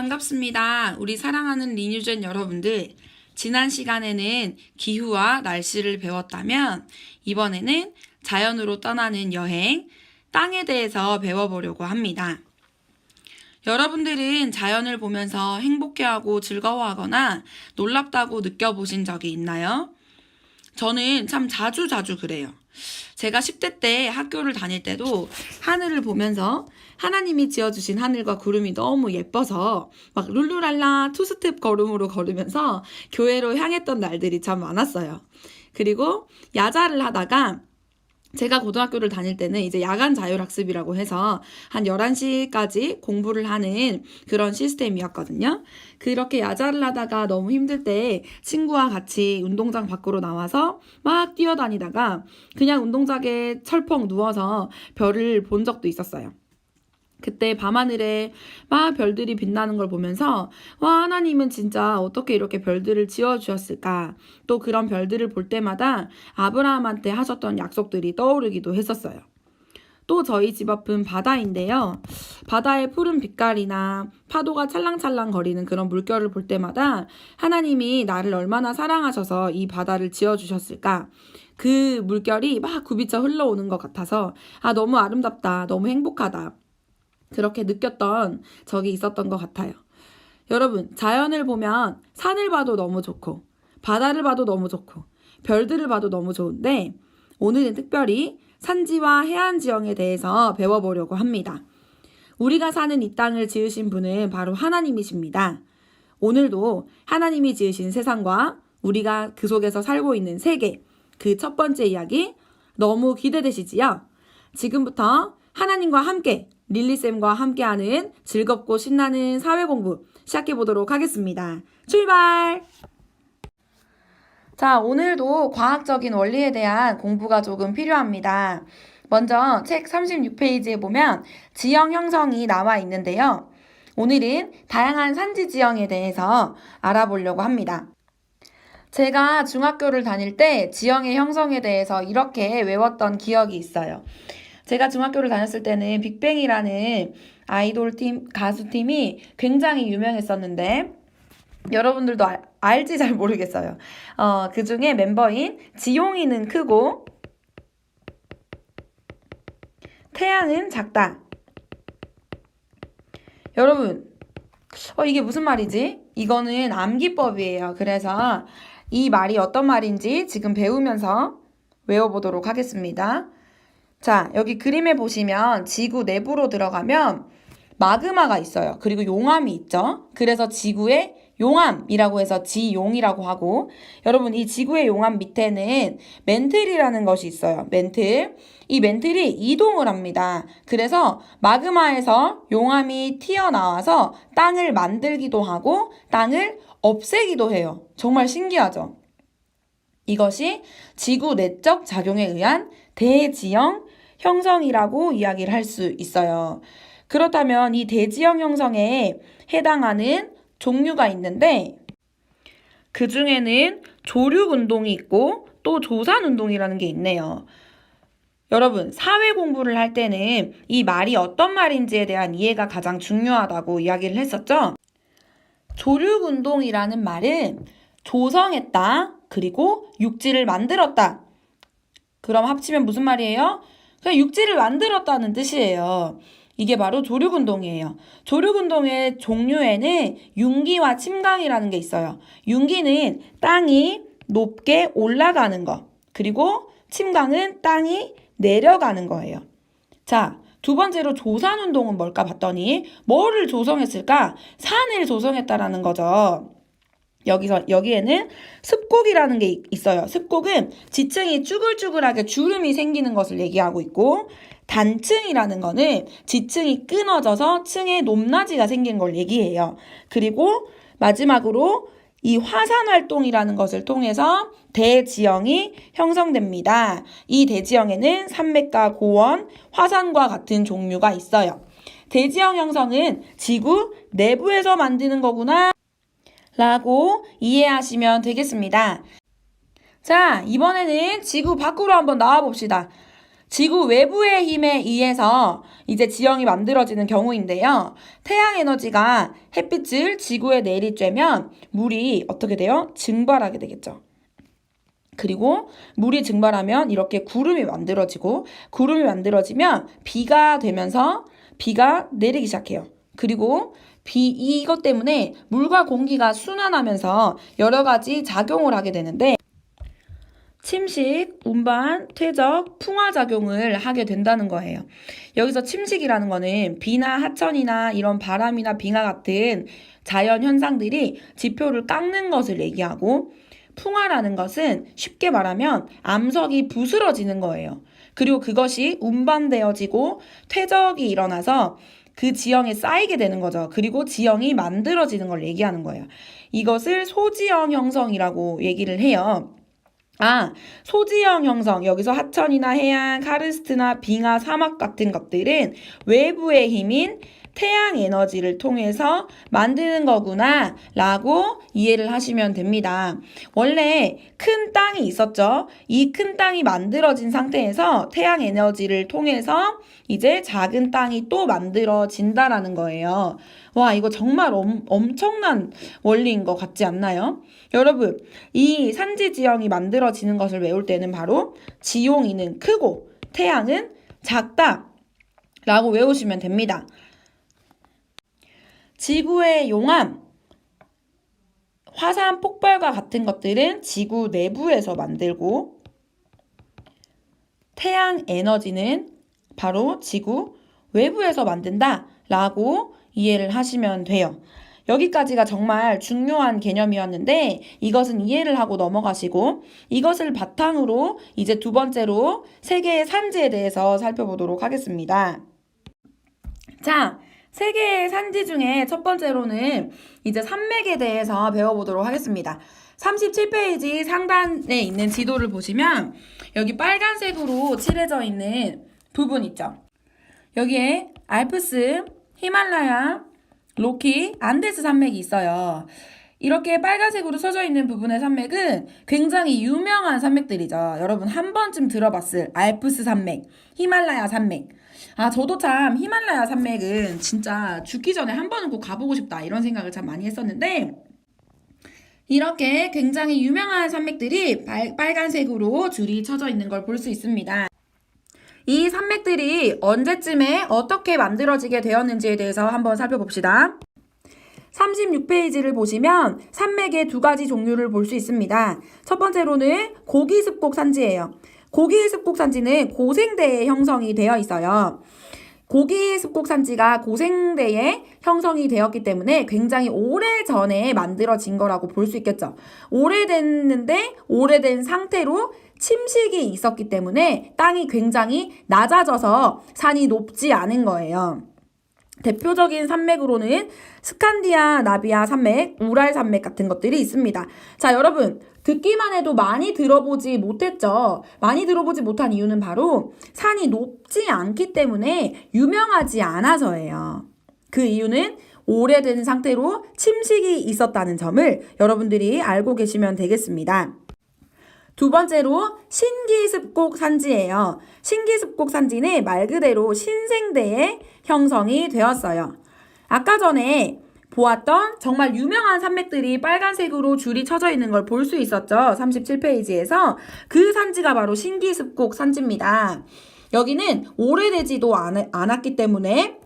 반갑습니다. 우리 사랑하는 리뉴젠 여러분들. 지난 시간에는 기후와 날씨를 배웠다면 이번에는 자연으로 떠나는 여행, 땅에 대해서 배워보려고 합니다. 여러분들은 자연을 보면서 행복해하고 즐거워하거나 놀랍다고 느껴보신 적이 있나요? 저는 참 자주 그래요. 제가 10대 때 학교를 다닐 때도 하늘을 보면서 하나님이 지어주신 하늘과 구름이 너무 예뻐서 막 룰루랄라 투스텝 걸음으로 걸으면서 교회로 향했던 날들이 참 많았어요. 그리고 야자를 하다가 제가 고등학교를 다닐 때는 이제 야간 자율학습이라고 해서 한 11시까지 공부를 하는 그런 시스템이었거든요. 그렇게 야자를 하다가 너무 힘들 때 친구와 같이 운동장 밖으로 나와서 막 뛰어다니다가 그냥 운동장에 철펑 누워서 별을 본 적도 있었어요. 그때 밤하늘에 막 별들이 빛나는 걸 보면서 와, 하나님은 진짜 어떻게 이렇게 별들을 지어주셨을까. 또 그런 별들을 볼 때마다 아브라함한테 하셨던 약속들이 떠오르기도 했었어요. 또 저희 집 앞은 바다인데요. 바다의 푸른 빛깔이나 파도가 찰랑찰랑 거리는 그런 물결을 볼 때마다 하나님이 나를 얼마나 사랑하셔서 이 바다를 지어주셨을까. 그 물결이 막 굽이쳐 흘러오는 것 같아서 너무 아름답다. 너무 행복하다. 그렇게 느꼈던 적이 있었던 것 같아요. 여러분, 자연을 보면 산을 봐도 너무 좋고 바다를 봐도 너무 좋고 별들을 봐도 너무 좋은데 오늘은 특별히 산지와 해안 지형에 대해서 배워보려고 합니다. 우리가 사는 이 땅을 지으신 분은 바로 하나님이십니다. 오늘도 하나님이 지으신 세상과 우리가 그 속에서 살고 있는 세계, 그 첫 번째 이야기 너무 기대되시지요? 지금부터 하나님과 함께 릴리쌤과 함께하는 즐겁고 신나는 사회공부 시작해보도록 하겠습니다. 출발! 자, 오늘도 과학적인 원리에 대한 공부가 조금 필요합니다. 먼저 책 36페이지에 보면 지형 형성이 나와 있는데요. 오늘은 다양한 산지 지형에 대해서 알아보려고 합니다. 제가 중학교를 다닐 때 지형의 형성에 대해서 이렇게 외웠던 기억이 있어요. 제가 중학교를 다녔을 때는 빅뱅이라는 아이돌 팀, 가수팀이 굉장히 유명했었는데 여러분들도 알지 잘 모르겠어요. 그 중에 멤버인 지용이는 크고 태양은 작다. 여러분, 이게 무슨 말이지? 이거는 암기법이에요. 그래서 이 말이 어떤 말인지 지금 배우면서 외워보도록 하겠습니다. 자, 여기 그림에 보시면 지구 내부로 들어가면 마그마가 있어요. 그리고 용암이 있죠. 그래서 지구의 용암이라고 해서 지용이라고 하고 여러분 이 지구의 용암 밑에는 멘틀이라는 것이 있어요. 멘틀. 이 멘틀이 이동을 합니다. 그래서 마그마에서 용암이 튀어나와서 땅을 만들기도 하고 땅을 없애기도 해요. 정말 신기하죠? 이것이 지구 내적 작용에 의한 대지형 형성이라고 이야기를 할 수 있어요. 그렇다면 이 대지형 형성에 해당하는 종류가 있는데 그 중에는 조륙운동이 있고 또 조산운동이라는 게 있네요. 여러분, 사회 공부를 할 때는 이 말이 어떤 말인지에 대한 이해가 가장 중요하다고 이야기를 했었죠. 조륙운동이라는 말은 조성했다, 그리고 육지를 만들었다. 그럼 합치면 무슨 말이에요? 그냥 육지를 만들었다는 뜻이에요. 이게 바로 조륙운동이에요. 조륙운동의 종류에는 융기와 침강이라는 게 있어요. 융기는 땅이 높게 올라가는 거. 그리고 침강은 땅이 내려가는 거예요. 자, 두 번째로 조산운동은 뭘까 봤더니 뭐를 조성했을까? 산을 조성했다라는 거죠. 여기에는 습곡이라는 게 있어요. 습곡은 지층이 쭈글쭈글하게 주름이 생기는 것을 얘기하고 있고 단층이라는 거는 지층이 끊어져서 층에 높낮이가 생긴 걸 얘기해요. 그리고 마지막으로 이 화산 활동이라는 것을 통해서 대지형이 형성됩니다. 이 대지형에는 산맥과 고원, 화산과 같은 종류가 있어요. 대지형 형성은 지구 내부에서 만드는 거구나 라고 이해하시면 되겠습니다. 자, 이번에는 지구 밖으로 한번 나와 봅시다. 지구 외부의 힘에 의해서 이제 지형이 만들어지는 경우인데요. 태양 에너지가 햇빛을 지구에 내리쬐면 물이 어떻게 돼요? 증발하게 되겠죠. 그리고 물이 증발하면 이렇게 구름이 만들어지고 구름이 만들어지면 비가 되면서 비가 내리기 시작해요. 그리고 이것 때문에 물과 공기가 순환하면서 여러 가지 작용을 하게 되는데 침식, 운반, 퇴적, 풍화작용을 하게 된다는 거예요. 여기서 침식이라는 거는 비나 하천이나 이런 바람이나 빙하 같은 자연 현상들이 지표를 깎는 것을 얘기하고 풍화라는 것은 쉽게 말하면 암석이 부스러지는 거예요. 그리고 그것이 운반되어지고 퇴적이 일어나서 그 지형에 쌓이게 되는 거죠. 그리고 지형이 만들어지는 걸 얘기하는 거예요. 이것을 소지형 형성이라고 얘기를 해요. 소지형 형성. 여기서 하천이나 해안, 카르스트나 빙하, 사막 같은 것들은 외부의 힘인 태양 에너지를 통해서 만드는 거구나 라고 이해를 하시면 됩니다. 원래 큰 땅이 있었죠. 이 큰 땅이 만들어진 상태에서 태양 에너지를 통해서 이제 작은 땅이 또 만들어진다라는 거예요. 와, 이거 정말 엄청난 원리인 것 같지 않나요? 여러분, 이 산지 지형이 만들어지는 것을 외울 때는 바로 지용이는 크고 태양은 작다 라고 외우시면 됩니다. 지구의 용암, 화산 폭발과 같은 것들은 지구 내부에서 만들고 태양 에너지는 바로 지구 외부에서 만든다 라고 이해를 하시면 돼요. 여기까지가 정말 중요한 개념이었는데 이것은 이해를 하고 넘어가시고 이것을 바탕으로 이제 두 번째로 세계의 산지에 대해서 살펴보도록 하겠습니다. 자, 세계의 산지 중에 첫 번째로는 이제 산맥에 대해서 배워보도록 하겠습니다. 37페이지 상단에 있는 지도를 보시면 여기 빨간색으로 칠해져 있는 부분 있죠. 여기에 알프스, 히말라야, 로키, 안데스 산맥이 있어요. 이렇게 빨간색으로 써져 있는 부분의 산맥은 굉장히 유명한 산맥들이죠. 여러분 한 번쯤 들어봤을 알프스 산맥, 히말라야 산맥. 저도 참 히말라야 산맥은 진짜 죽기 전에 한 번은 꼭 가보고 싶다 이런 생각을 참 많이 했었는데 이렇게 굉장히 유명한 산맥들이 빨간색으로 줄이 쳐져 있는 걸 볼 수 있습니다. 이 산맥들이 언제쯤에 어떻게 만들어지게 되었는지에 대해서 한번 살펴봅시다. 36페이지를 보시면 산맥의 두 가지 종류를 볼 수 있습니다. 첫 번째로는 고기습곡 산지예요. 고기습곡 산지는 고생대에 형성이 되어 있어요. 고기습곡 산지가 고생대에 형성이 되었기 때문에 굉장히 오래전에 만들어진 거라고 볼 수 있겠죠. 오래됐는데 오래된 상태로 침식이 있었기 때문에 땅이 굉장히 낮아져서 산이 높지 않은 거예요. 대표적인 산맥으로는 스칸디나비아 산맥, 우랄 산맥 같은 것들이 있습니다. 자, 여러분 듣기만 해도 많이 들어보지 못했죠. 많이 들어보지 못한 이유는 바로 산이 높지 않기 때문에 유명하지 않아서예요. 그 이유는 오래된 상태로 침식이 있었다는 점을 여러분들이 알고 계시면 되겠습니다. 두 번째로 신기습곡 산지예요. 신기습곡 산지는 말 그대로 신생대에 형성이 되었어요. 아까 전에 보았던 정말 유명한 산맥들이 빨간색으로 줄이 쳐져 있는 걸 볼 수 있었죠. 37페이지에서 그 산지가 바로 신기습곡 산지입니다. 여기는 오래되지도 않았기 때문에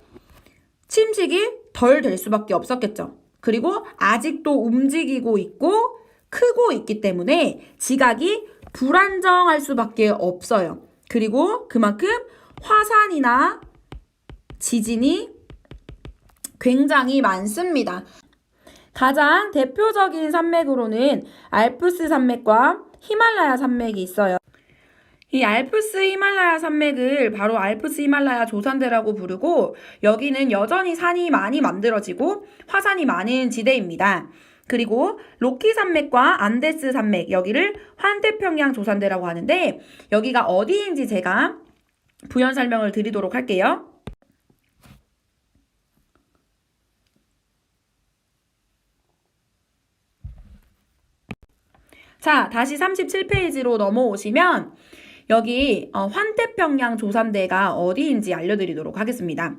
침식이 덜 될 수밖에 없었겠죠. 그리고 아직도 움직이고 있고 크고 있기 때문에 지각이 불안정할 수밖에 없어요. 그리고 그만큼 화산이나 지진이 굉장히 많습니다. 가장 대표적인 산맥으로는 알프스 산맥과 히말라야 산맥이 있어요. 이 알프스 히말라야 산맥을 바로 알프스 히말라야 조산대라고 부르고 여기는 여전히 산이 많이 만들어지고 화산이 많은 지대입니다. 그리고 로키 산맥과 안데스 산맥, 여기를 환태평양 조산대라고 하는데 여기가 어디인지 제가 부연 설명을 드리도록 할게요. 자, 다시 37페이지로 넘어오시면 여기 환태평양 조산대가 어디인지 알려드리도록 하겠습니다.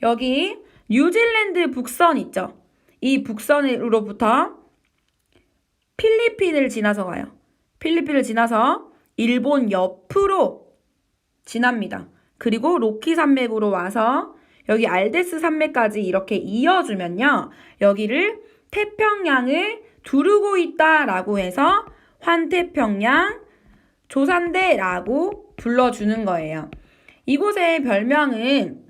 여기 뉴질랜드 북선 있죠? 이 북선으로부터 필리핀을 지나서 가요. 필리핀을 지나서 일본 옆으로 지납니다. 그리고 로키 산맥으로 와서 여기 알데스 산맥까지 이렇게 이어주면요. 여기를 태평양을 두르고 있다라고 해서 환태평양 조산대라고 불러주는 거예요. 이곳의 별명은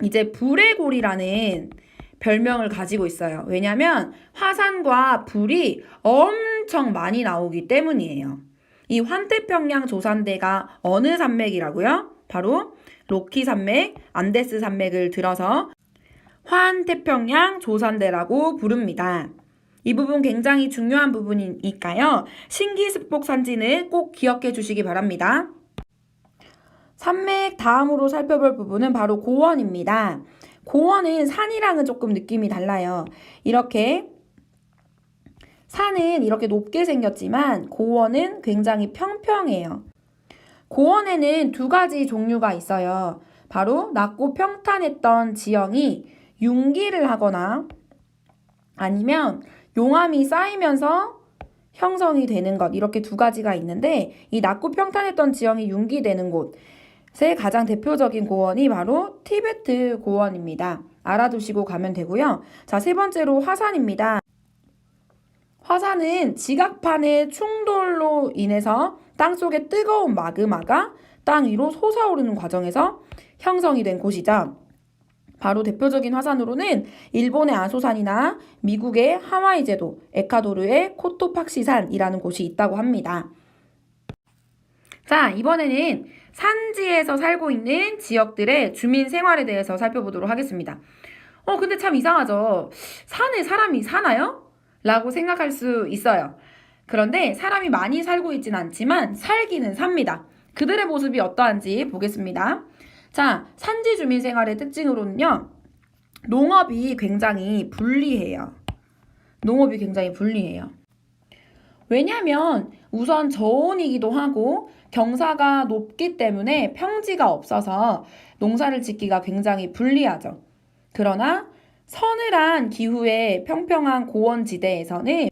이제 불의 골이라는 별명을 가지고 있어요. 왜냐하면 화산과 불이 엄청 많이 나오기 때문이에요. 이 환태평양 조산대가 어느 산맥이라고요? 바로 로키 산맥, 안데스 산맥을 들어서 환태평양 조산대라고 부릅니다. 이 부분 굉장히 중요한 부분이니까요. 신기습복 산지는 꼭 기억해 주시기 바랍니다. 산맥 다음으로 살펴볼 부분은 바로 고원입니다. 고원은 산이랑은 조금 느낌이 달라요. 이렇게 산은 이렇게 높게 생겼지만 고원은 굉장히 평평해요. 고원에는 두 가지 종류가 있어요. 바로 낮고 평탄했던 지형이 융기를 하거나 아니면 용암이 쌓이면서 형성이 되는 것, 이렇게 두 가지가 있는데 이 낮고 평탄했던 지형이 융기되는 곳의 가장 대표적인 고원이 바로 티베트 고원입니다. 알아두시고 가면 되고요. 자, 세 번째로 화산입니다. 화산은 지각판의 충돌로 인해서 땅속에 뜨거운 마그마가 땅 위로 솟아오르는 과정에서 형성이 된 곳이죠. 바로 대표적인 화산으로는 일본의 아소산이나 미국의 하와이 제도, 에콰도르의 코토팍시산이라는 곳이 있다고 합니다. 자, 이번에는 산지에서 살고 있는 지역들의 주민 생활에 대해서 살펴보도록 하겠습니다. 근데 참 이상하죠? 산에 사람이 사나요? 라고 생각할 수 있어요. 그런데 사람이 많이 살고 있진 않지만 살기는 삽니다. 그들의 모습이 어떠한지 보겠습니다. 자, 산지 주민 생활의 특징으로는요. 농업이 굉장히 불리해요. 농업이 굉장히 불리해요. 왜냐하면 우선 저온이기도 하고 경사가 높기 때문에 평지가 없어서 농사를 짓기가 굉장히 불리하죠. 그러나 서늘한 기후의 평평한 고원지대에서는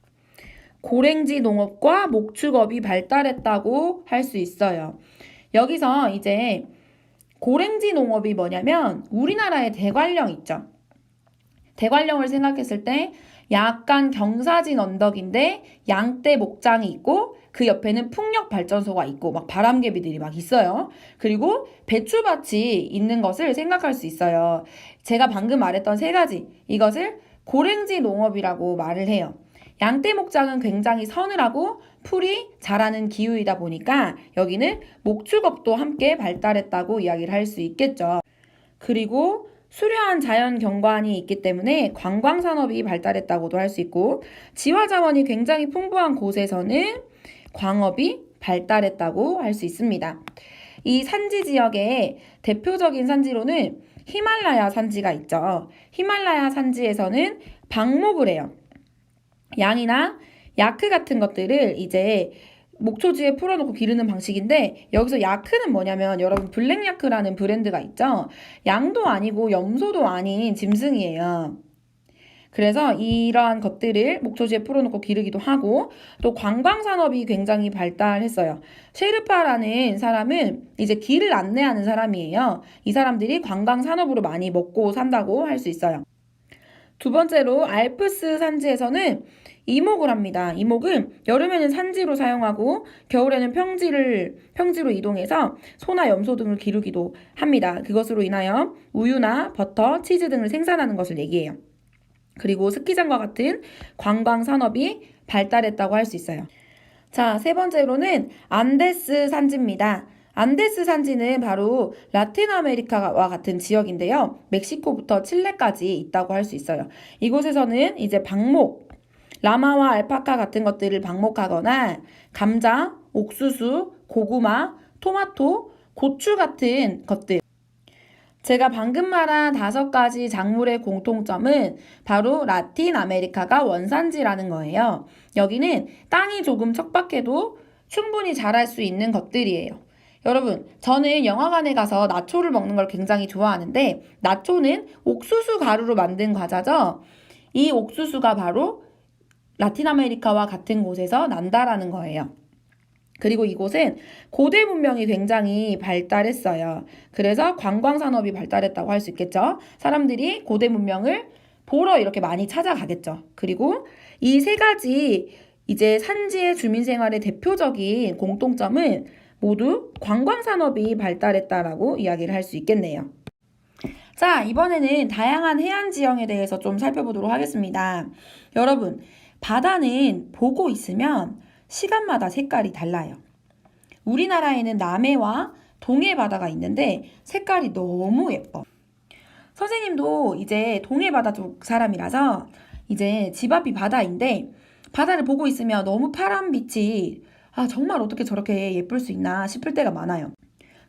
고랭지 농업과 목축업이 발달했다고 할 수 있어요. 여기서 이제 고랭지 농업이 뭐냐면 우리나라의 대관령 있죠. 대관령을 생각했을 때 약간 경사진 언덕인데 양떼 목장이 있고 그 옆에는 풍력 발전소가 있고 막 바람개비들이 막 있어요. 그리고 배추밭이 있는 것을 생각할 수 있어요. 제가 방금 말했던 세 가지, 이것을 고랭지 농업이라고 말을 해요. 양떼 목장은 굉장히 서늘하고 풀이 자라는 기후이다 보니까 여기는 목축업도 함께 발달했다고 이야기를 할 수 있겠죠. 그리고 수려한 자연 경관이 있기 때문에 관광산업이 발달했다고도 할 수 있고 지화자원이 굉장히 풍부한 곳에서는 광업이 발달했다고 할 수 있습니다. 이 산지 지역의 대표적인 산지로는 히말라야 산지가 있죠. 히말라야 산지에서는 방목을 해요. 양이나 야크 같은 것들을 이제 목초지에 풀어놓고 기르는 방식인데 여기서 야크는 뭐냐면 여러분 블랙야크라는 브랜드가 있죠. 양도 아니고 염소도 아닌 짐승이에요. 그래서 이러한 것들을 목초지에 풀어놓고 기르기도 하고 또 관광산업이 굉장히 발달했어요. 셰르파라는 사람은 이제 길을 안내하는 사람이에요. 이 사람들이 관광산업으로 많이 먹고 산다고 할 수 있어요. 두 번째로 알프스 산지에서는 이목을 합니다. 이목은 여름에는 산지로 사용하고 겨울에는 평지로 이동해서 소나 염소 등을 기르기도 합니다. 그것으로 인하여 우유나 버터, 치즈 등을 생산하는 것을 얘기해요. 그리고 스키장과 같은 관광 산업이 발달했다고 할 수 있어요. 자, 세 번째로는 안데스 산지입니다. 안데스 산지는 바로 라틴 아메리카와 같은 지역인데요. 멕시코부터 칠레까지 있다고 할 수 있어요. 이곳에서는 이제 방목, 라마와 알파카 같은 것들을 방목하거나 감자, 옥수수, 고구마, 토마토, 고추 같은 것들. 제가 방금 말한 5가지 작물의 공통점은 바로 라틴 아메리카가 원산지라는 거예요. 여기는 땅이 조금 척박해도 충분히 자랄 수 있는 것들이에요. 여러분, 저는 영화관에 가서 나초를 먹는 걸 굉장히 좋아하는데, 나초는 옥수수 가루로 만든 과자죠? 이 옥수수가 바로 라틴 아메리카와 같은 곳에서 난다라는 거예요. 그리고 이곳은 고대 문명이 굉장히 발달했어요. 그래서 관광 산업이 발달했다고 할 수 있겠죠. 사람들이 고대 문명을 보러 이렇게 많이 찾아가겠죠. 그리고 이 세 가지 이제 산지의 주민 생활의 대표적인 공통점은 모두 관광 산업이 발달했다라고 이야기를 할 수 있겠네요. 자, 이번에는 다양한 해안 지형에 대해서 좀 살펴보도록 하겠습니다. 여러분, 바다는 보고 있으면 시간마다 색깔이 달라요. 우리나라에는 남해와 동해 바다가 있는데 색깔이 너무 예뻐. 선생님도 이제 동해 바다 쪽 사람이라서 이제 집 앞이 바다인데 바다를 보고 있으면 너무 파란 빛이 정말 어떻게 저렇게 예쁠 수 있나 싶을 때가 많아요.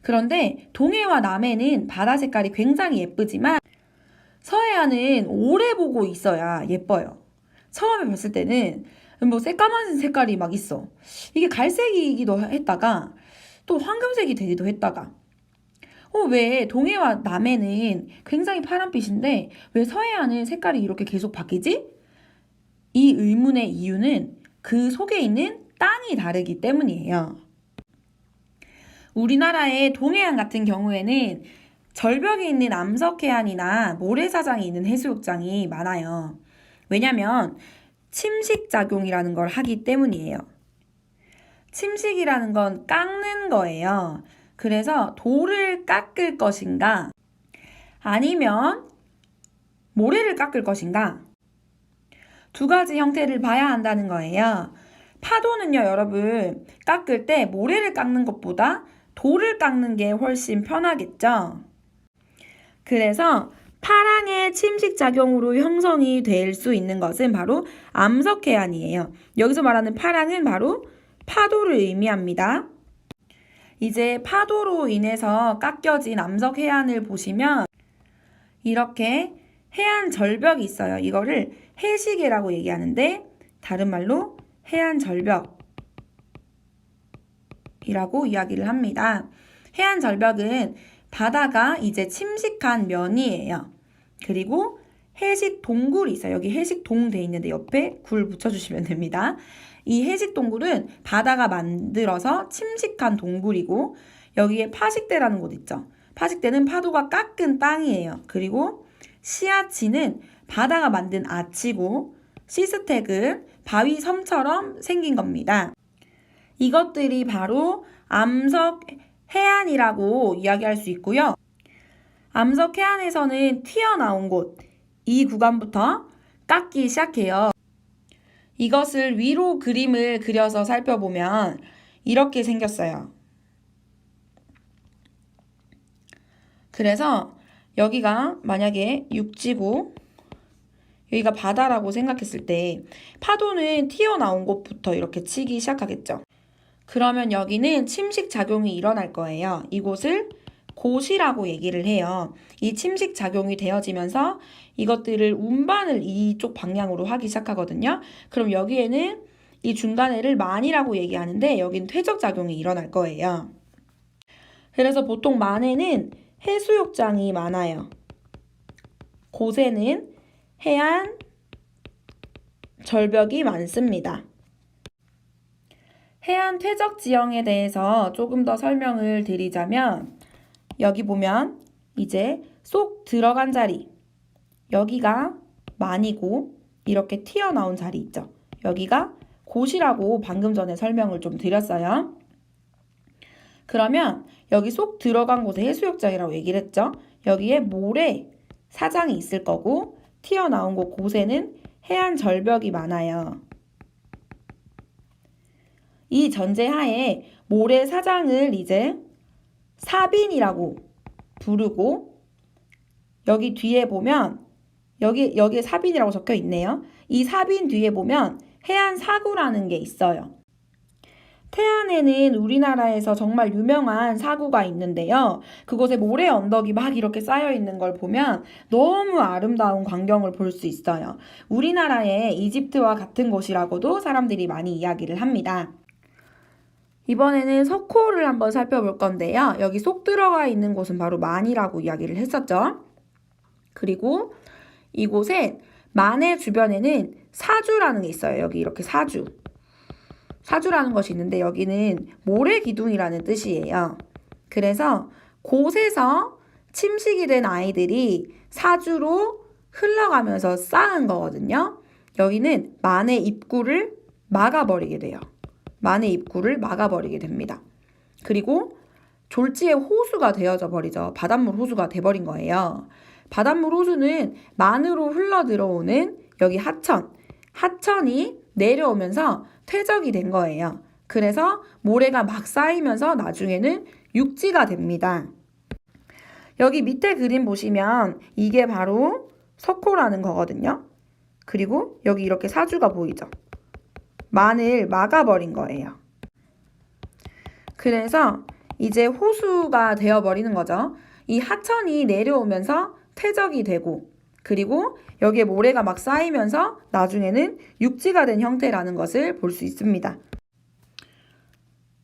그런데 동해와 남해는 바다 색깔이 굉장히 예쁘지만 서해안은 오래 보고 있어야 예뻐요. 처음에 봤을 때는 뭐 새까만 색깔이 막 있어. 이게 갈색이기도 했다가 또 황금색이 되기도 했다가 왜 동해와 남해는 굉장히 파란빛인데 왜 서해안은 색깔이 이렇게 계속 바뀌지? 이 의문의 이유는 그 속에 있는 땅이 다르기 때문이에요. 우리나라의 동해안 같은 경우에는 절벽에 있는 암석해안이나 모래사장이 있는 해수욕장이 많아요. 왜냐면 침식작용이라는 걸 하기 때문이에요. 침식이라는 건 깎는 거예요. 그래서 돌을 깎을 것인가 아니면 모래를 깎을 것인가 두 가지 형태를 봐야 한다는 거예요. 파도는요, 여러분, 깎을 때 모래를 깎는 것보다 돌을 깎는 게 훨씬 편하겠죠? 그래서 파랑의 침식작용으로 형성이 될 수 있는 것은 바로 암석해안이에요. 여기서 말하는 파랑은 바로 파도를 의미합니다. 이제 파도로 인해서 깎여진 암석해안을 보시면 이렇게 해안 절벽이 있어요. 이거를 해시계라고 얘기하는데 다른 말로 해안 절벽이라고 이야기를 합니다. 해안 절벽은 바다가 이제 침식한 면이에요. 그리고 해식 동굴이 있어요. 여기 해식동 돼 있는데 옆에 굴 붙여주시면 됩니다. 이 해식 동굴은 바다가 만들어서 침식한 동굴이고 여기에 파식대라는 곳 있죠. 파식대는 파도가 깎은 땅이에요. 그리고 시아치는 바다가 만든 아치고 시스텍은 바위 섬처럼 생긴 겁니다. 이것들이 바로 암석 해안이라고 이야기할 수 있고요. 암석 해안에서는 튀어나온 곳, 이 구간부터 깎기 시작해요. 이것을 위로 그림을 그려서 살펴보면 이렇게 생겼어요. 그래서 여기가 만약에 육지고 여기가 바다라고 생각했을 때 파도는 튀어나온 곳부터 이렇게 치기 시작하겠죠. 그러면 여기는 침식작용이 일어날 거예요. 이곳을 고시라고 얘기를 해요. 이 침식작용이 되어지면서 이것들을 운반을 이쪽 방향으로 하기 시작하거든요. 그럼 여기에는 이 중간에를 만이라고 얘기하는데 여긴 퇴적작용이 일어날 거예요. 그래서 보통 만에는 해수욕장이 많아요. 곳에는 해안 절벽이 많습니다. 해안 퇴적 지형에 대해서 조금 더 설명을 드리자면 여기 보면 이제 쏙 들어간 자리 여기가 만이고 이렇게 튀어나온 자리 있죠. 여기가 곳이라고 방금 전에 설명을 좀 드렸어요. 그러면 여기 쏙 들어간 곳에 해수욕장이라고 얘기를 했죠. 여기에 모래 사장이 있을 거고 튀어나온 곳에는 해안 절벽이 많아요. 이 전제하에 모래 사장을 이제 사빈이라고 부르고 여기 뒤에 보면 여기에 사빈이라고 적혀 있네요. 이 사빈 뒤에 보면 해안 사구라는 게 있어요. 태안에는 우리나라에서 정말 유명한 사구가 있는데요. 그곳에 모래 언덕이 막 이렇게 쌓여 있는 걸 보면 너무 아름다운 광경을 볼 수 있어요. 우리나라의 이집트와 같은 곳이라고도 사람들이 많이 이야기를 합니다. 이번에는 석호를 한번 살펴볼 건데요. 여기 쏙 들어가 있는 곳은 바로 만이라고 이야기를 했었죠. 그리고 이곳에 만의 주변에는 사주라는 게 있어요. 여기 이렇게 사주라는 것이 있는데 여기는 모래기둥이라는 뜻이에요. 그래서 곳에서 침식이 된 아이들이 사주로 흘러가면서 쌓은 거거든요. 여기는 만의 입구를 막아버리게 돼요. 만의 입구를 막아버리게 됩니다. 그리고 졸지의 호수가 되어져 버리죠. 바닷물 호수가 돼버린 거예요. 바닷물 호수는 만으로 흘러 들어오는 여기 하천이 내려오면서 퇴적이 된 거예요. 그래서 모래가 막 쌓이면서 나중에는 육지가 됩니다. 여기 밑에 그림 보시면 이게 바로 석호라는 거거든요. 그리고 여기 이렇게 사주가 보이죠. 만을 막아버린 거예요. 그래서 이제 호수가 되어버리는 거죠. 이 하천이 내려오면서 퇴적이 되고 그리고 여기에 모래가 막 쌓이면서 나중에는 육지가 된 형태라는 것을 볼 수 있습니다.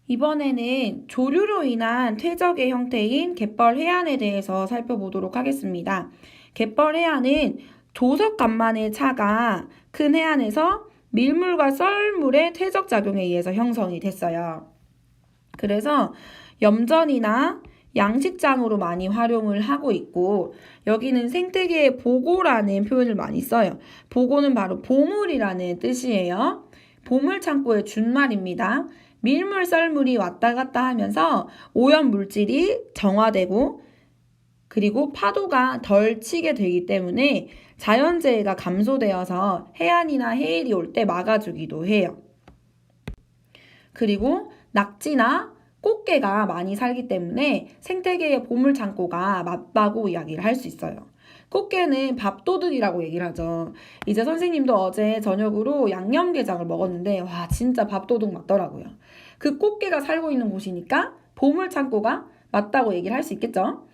이번에는 조류로 인한 퇴적의 형태인 갯벌 해안에 대해서 살펴보도록 하겠습니다. 갯벌 해안은 조석 간만의 차가 큰 해안에서 밀물과 썰물의 퇴적 작용에 의해서 형성이 됐어요. 그래서 염전이나 양식장으로 많이 활용을 하고 있고 여기는 생태계의 보고라는 표현을 많이 써요. 보고는 바로 보물이라는 뜻이에요. 보물창고의 준말입니다. 밀물, 썰물이 왔다 갔다 하면서 오염 물질이 정화되고 그리고 파도가 덜 치게 되기 때문에 자연재해가 감소되어서 해안이나 해일이 올 때 막아주기도 해요. 그리고 낙지나 꽃게가 많이 살기 때문에 생태계의 보물창고가 맞다고 이야기를 할 수 있어요. 꽃게는 밥도둑이라고 얘기를 하죠. 이제 선생님도 어제 저녁으로 양념게장을 먹었는데 와 진짜 밥도둑 맞더라고요. 그 꽃게가 살고 있는 곳이니까 보물창고가 맞다고 얘기를 할 수 있겠죠.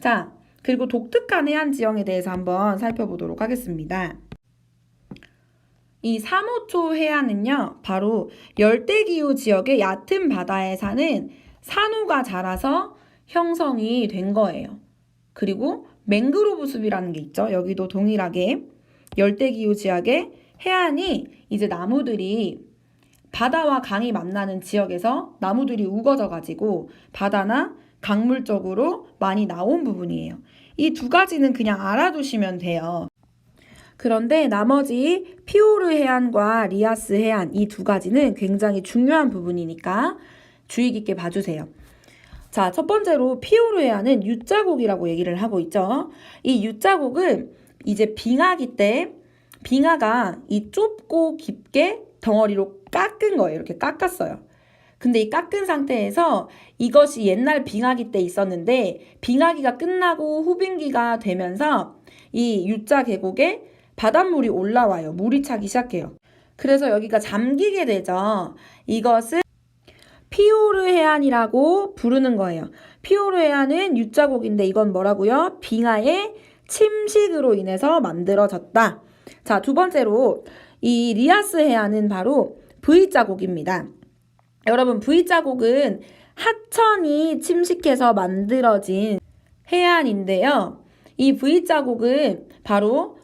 자, 그리고 독특한 해안 지형에 대해서 한번 살펴보도록 하겠습니다. 이 삼호초 해안은요, 바로 열대기후 지역의 얕은 바다에 사는 산호가 자라서 형성이 된 거예요. 그리고 맹그로브 숲이라는 게 있죠. 여기도 동일하게 열대기후 지역의 해안이 이제 나무들이 바다와 강이 만나는 지역에서 나무들이 우거져 가지고 바다나 강물 쪽으로 많이 나온 부분이에요. 이 두 가지는 그냥 알아두시면 돼요. 그런데 나머지 피오르 해안과 리아스 해안 이 두 가지는 굉장히 중요한 부분이니까 주의 깊게 봐주세요. 자, 첫 번째로 피오르 해안은 U자곡이라고 얘기를 하고 있죠. 이 U자곡은 이제 빙하기 때 빙하가 이 좁고 깊게 덩어리로 깎은 거예요. 이렇게 깎았어요. 근데 이 깎은 상태에서 이것이 옛날 빙하기 때 있었는데 빙하기가 끝나고 후빙기가 되면서 이 U자 계곡에 바닷물이 올라와요. 물이 차기 시작해요. 그래서 여기가 잠기게 되죠. 이것을 피오르 해안이라고 부르는 거예요. 피오르 해안은 U자곡인데 이건 뭐라고요? 빙하의 침식으로 인해서 만들어졌다. 자, 두 번째로 이 리아스 해안은 바로 V자곡입니다. 여러분 V자곡은 하천이 침식해서 만들어진 해안인데요. 이 V자곡은 바로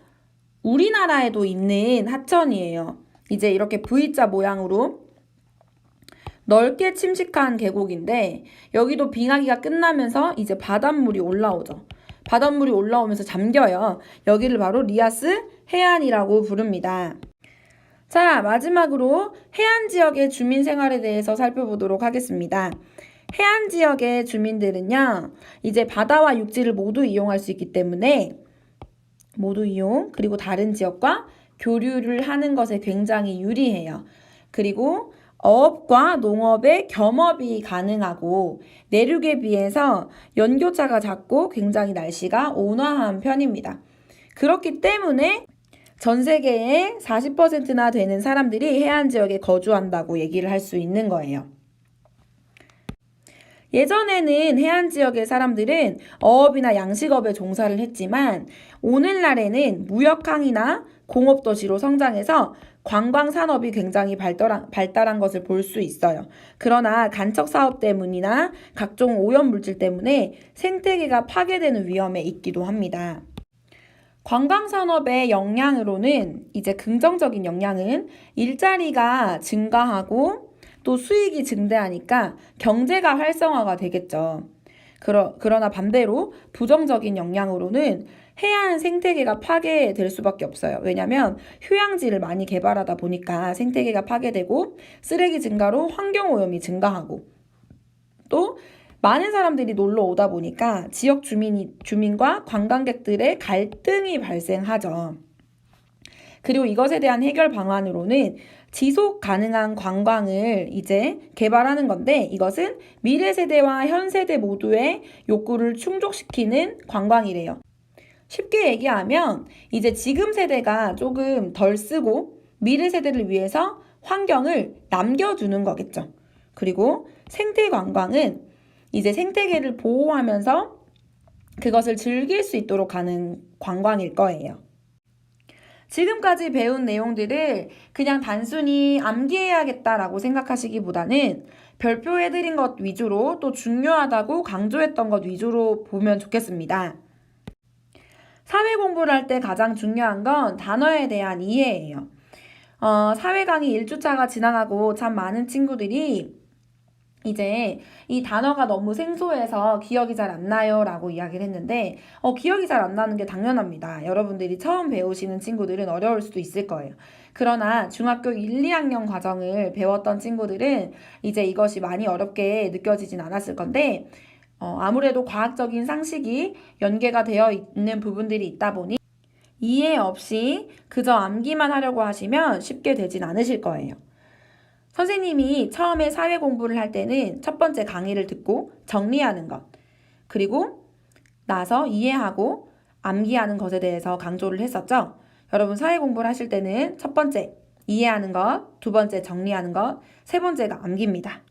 우리나라에도 있는 하천이에요. 이제 이렇게 V자 모양으로 넓게 침식한 계곡인데 여기도 빙하기가 끝나면서 이제 바닷물이 올라오죠. 바닷물이 올라오면서 잠겨요. 여기를 바로 리아스 해안이라고 부릅니다. 자, 마지막으로 해안 지역의 주민 생활에 대해서 살펴보도록 하겠습니다. 해안 지역의 주민들은요, 이제 바다와 육지를 모두 이용할 수 있기 때문에 모두 이용, 그리고 다른 지역과 교류를 하는 것에 굉장히 유리해요. 그리고 어업과 농업의 겸업이 가능하고 내륙에 비해서 연교차가 작고 굉장히 날씨가 온화한 편입니다. 그렇기 때문에 전 세계의 40%나 되는 사람들이 해안 지역에 거주한다고 얘기를 할 수 있는 거예요. 예전에는 해안 지역의 사람들은 어업이나 양식업에 종사를 했지만 오늘날에는 무역항이나 공업도시로 성장해서 관광 산업이 굉장히 발달한 것을 볼 수 있어요. 그러나 간척 사업 때문이나 각종 오염 물질 때문에 생태계가 파괴되는 위험에 있기도 합니다. 관광 산업의 영향으로는 이제 긍정적인 영향은 일자리가 증가하고 또 수익이 증대하니까 경제가 활성화가 되겠죠. 그러나 반대로 부정적인 영향으로는 해안 생태계가 파괴될 수밖에 없어요. 왜냐하면 휴양지를 많이 개발하다 보니까 생태계가 파괴되고 쓰레기 증가로 환경오염이 증가하고 또 많은 사람들이 놀러 오다 보니까 지역 주민과 관광객들의 갈등이 발생하죠. 그리고 이것에 대한 해결 방안으로는 지속 가능한 관광을 이제 개발하는 건데 이것은 미래 세대와 현 세대 모두의 욕구를 충족시키는 관광이래요. 쉽게 얘기하면 이제 지금 세대가 조금 덜 쓰고 미래 세대를 위해서 환경을 남겨두는 거겠죠. 그리고 생태 관광은 이제 생태계를 보호하면서 그것을 즐길 수 있도록 하는 관광일 거예요. 지금까지 배운 내용들을 그냥 단순히 암기해야겠다라고 생각하시기보다는 별표해드린 것 위주로 또 중요하다고 강조했던 것 위주로 보면 좋겠습니다. 사회 공부를 할 때 가장 중요한 건 단어에 대한 이해예요. 사회 강의 1주차가 지나가고 참 많은 친구들이 이제 이 단어가 너무 생소해서 기억이 잘 안 나요 라고 이야기를 했는데 기억이 잘 안 나는 게 당연합니다. 여러분들이 처음 배우시는 친구들은 어려울 수도 있을 거예요. 그러나 중학교 1, 2학년 과정을 배웠던 친구들은 이제 이것이 많이 어렵게 느껴지진 않았을 건데 아무래도 과학적인 상식이 연계가 되어 있는 부분들이 있다 보니 이해 없이 그저 암기만 하려고 하시면 쉽게 되진 않으실 거예요. 선생님이 처음에 사회 공부를 할 때는 첫 번째 강의를 듣고 정리하는 것, 그리고 나서 이해하고 암기하는 것에 대해서 강조를 했었죠. 여러분 사회 공부를 하실 때는 첫 번째 이해하는 것, 두 번째 정리하는 것, 세 번째가 암기입니다.